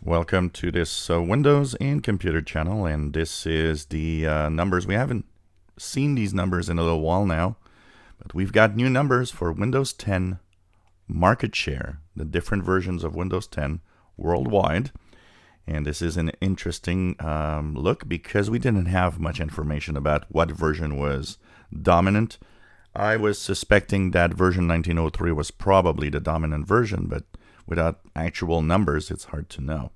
Welcome to this Windows and Computer channel, and this is the numbers. We haven't seen these numbers in a little while now, but we've got new numbers for Windows 10 market share, the different versions of Windows 10 worldwide. And this is an interesting look because we didn't have much information about what version was dominant. I was suspecting that version 1903 was probably the dominant version, but without actual numbers, it's hard to know.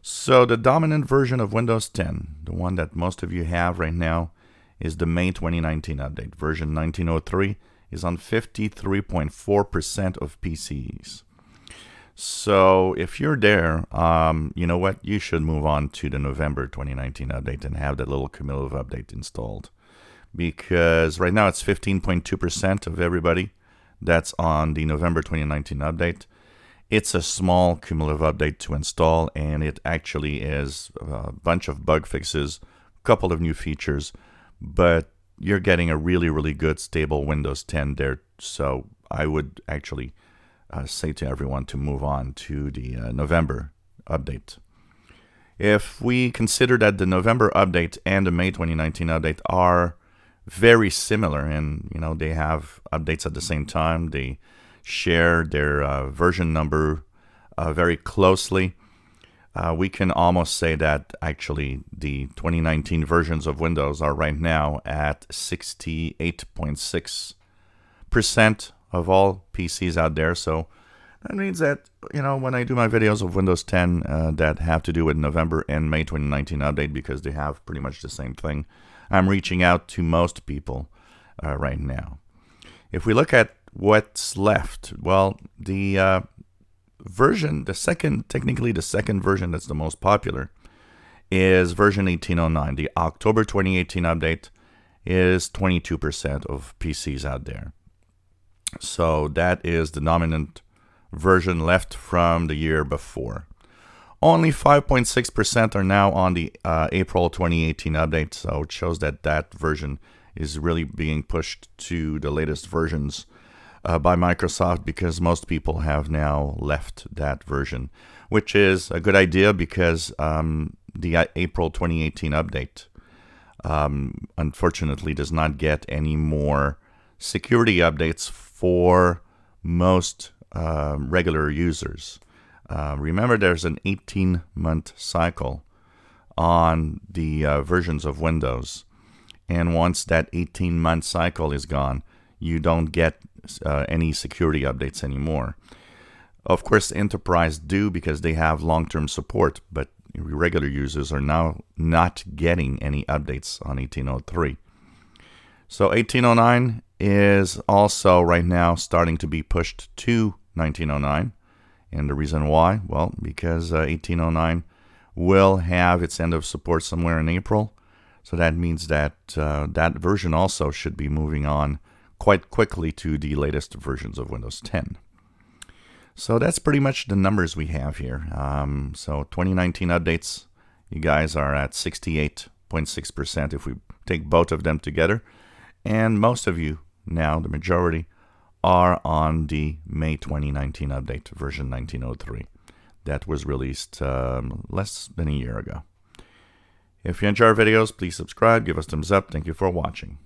So the dominant version of Windows 10, the one that most of you have right now, is the May 2019 update. Version 1903 is on 53.4% of PCs. So if you're there, you know what? You should move on to the November 2019 update and have that little cumulative update installed. Because right now it's 15.2% of everybody that's on the November 2019 update. It's a small cumulative update to install, and it actually is a bunch of bug fixes, a couple of new features, but you're getting a really, really good stable Windows 10 there. So I would actually say to everyone to move on to the November update. If we consider that the November update and the May 2019 update are very similar, and they have updates at the same time, they share their version number very closely, we can almost say that actually the 2019 versions of Windows are right now at 68.6% of all PCs out there. So that means that, when I do my videos of Windows 10 that have to do with November and May 2019 update, because they have pretty much the same thing, I'm reaching out to most people right now. If we look at what's left, well, the version, technically the second version that's the most popular is version 1809. The October 2018 update is 22% of PCs out there. So that is the dominant version left from the year before. Only 5.6% are now on the April 2018 update, so it shows that that version is really being pushed to the latest versions by Microsoft, because most people have now left that version, which is a good idea because the April 2018 update unfortunately does not get any more security updates for most regular users. Remember, there's an 18-month cycle on the versions of Windows, and once that 18-month cycle is gone, you don't get any security updates anymore. Of course, enterprise do because they have long-term support, but regular users are now not getting any updates on 1803. So 1809 is also right now starting to be pushed to 1909. And the reason why? Well, because 1809 will have its end of support somewhere in April. So that means that that version also should be moving on quite quickly to the latest versions of Windows 10. So that's pretty much the numbers we have here. So 2019 updates, you guys are at 68.6% if we take both of them together. And most of you now, the majority, are on the May 2019 update, version 1903. That was released less than a year ago. If you enjoy our videos, please subscribe, give us a thumbs up. Thank you for watching.